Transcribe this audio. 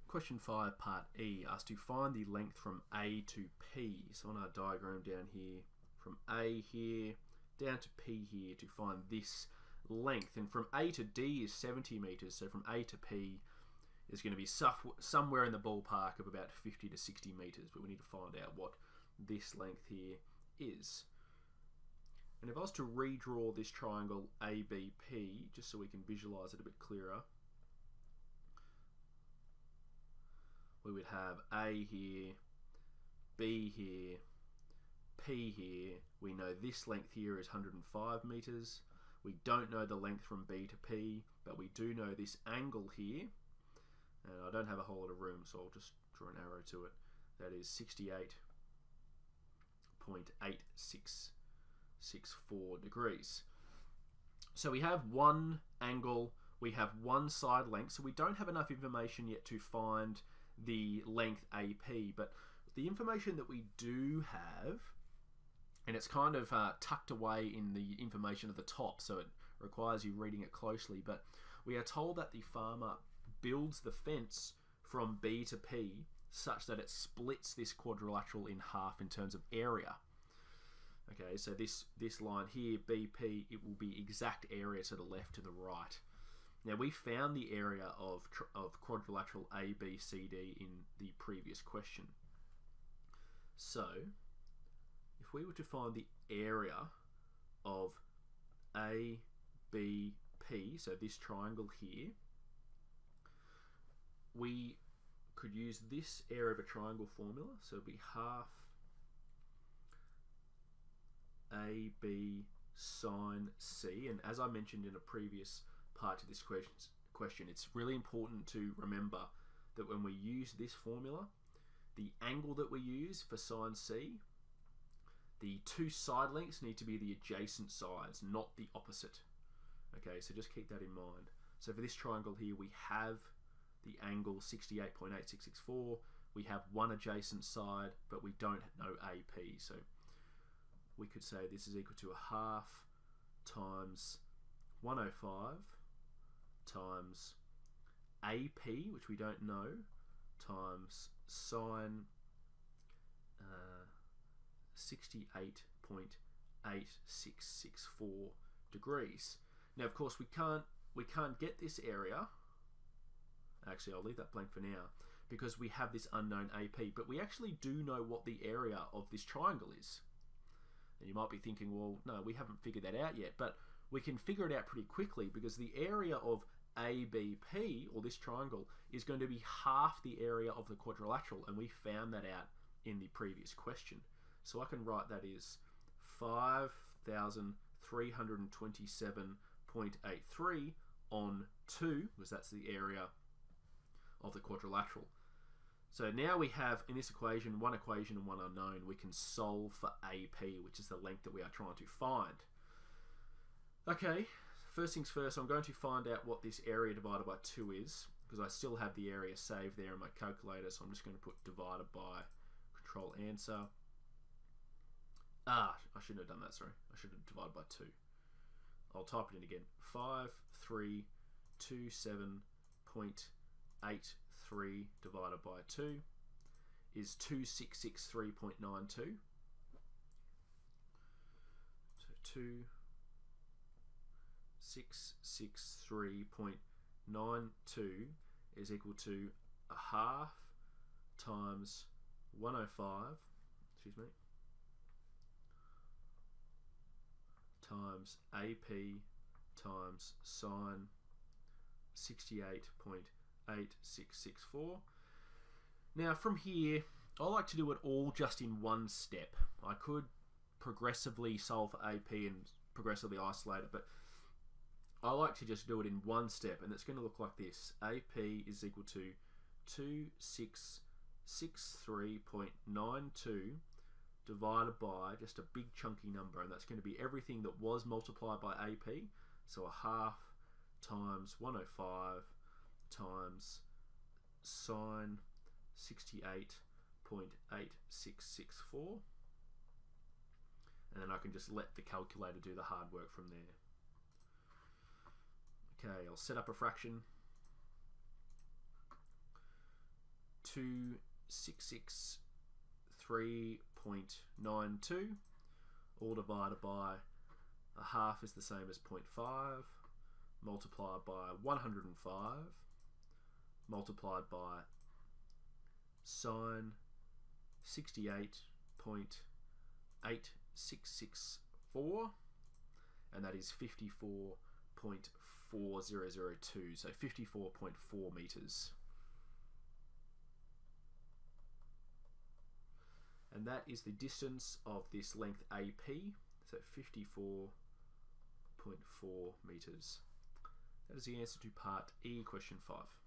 Question 5, part E, asks to find the length from A to P. So on our diagram down here, from A here down to P here to find this length. And from A to D is 70 metres, so from A to P is going to be somewhere in the ballpark of about 50 to 60 metres, but we need to find out what this length here is. And if I was to redraw this triangle ABP, just so we can visualise it a bit clearer, we would have A here, B here, P here. We know this length here is 105 metres. We don't know the length from B to P, but we do know this angle here. And I don't have a whole lot of room, so I'll just draw an arrow to it. That is 68.8664 degrees. So we have one angle, we have one side length, so we don't have enough information yet to find the length AP, but the information that we do have, and it's kind of tucked away in the information at the top, so it requires you reading it closely, but we are told that the farmer builds the fence from B to P such that it splits this quadrilateral in half in terms of area. Okay, so this line here, BP, it will be exact area to the left to the right. Now we found the area of quadrilateral ABCD in the previous question. So if we were to find the area of ABP, so this triangle here, we could use this area of a triangle formula, so it'd be half AB sine C, and as I mentioned in a previous part to this question, it's really important to remember that when we use this formula, the angle that we use for sine C, the two side lengths need to be the adjacent sides, not the opposite. Okay, so just keep that in mind. So for this triangle here, we have the angle 68.8664. We have one adjacent side, but we don't know AP. So we could say this is equal to a half times 105 times AP, which we don't know, times sine 68.8664 degrees. Now, of course, we can't get this area. Actually, I'll leave that blank for now because we have this unknown AP, but we actually do know what the area of this triangle is. And you might be thinking, well, no, we haven't figured that out yet, but we can figure it out pretty quickly because the area of ABP, or this triangle, is going to be half the area of the quadrilateral, and we found that out in the previous question. So I can write that is 5,327.83 on 2, because that's the area of the quadrilateral. So now we have, in this equation, one equation and one unknown. We can solve for AP, which is the length that we are trying to find. Okay, first things first, I'm going to find out what this area divided by 2 is, because I still have the area saved there in my calculator, so I'm just going to put divided by control answer. I shouldn't have done that, sorry. I should have divided by 2. I'll type it in again. 5,327.83 divided by 2 is 2663.92. So 2663.92 is equal to a half times 105, times AP times sine 68.8664. Now from here, I like to do it all just in one step. I could progressively solve for AP and progressively isolate it, but I like to just do it in one step, and it's going to look like this. AP is equal to 2663.92 divided by just a big chunky number, and that's going to be everything that was multiplied by AP, so a half times 105 times sine 68.8664, and then I can just let the calculator do the hard work from there. Okay, I'll set up a fraction. 2,663.92, all divided by a half is the same as 0.5, multiplied by 105, multiplied by sine 68.8664, and that is 54.4002, so 54.4 meters. And that is the distance of this length AP, so 54.4 meters. That is the answer to part E, question 5.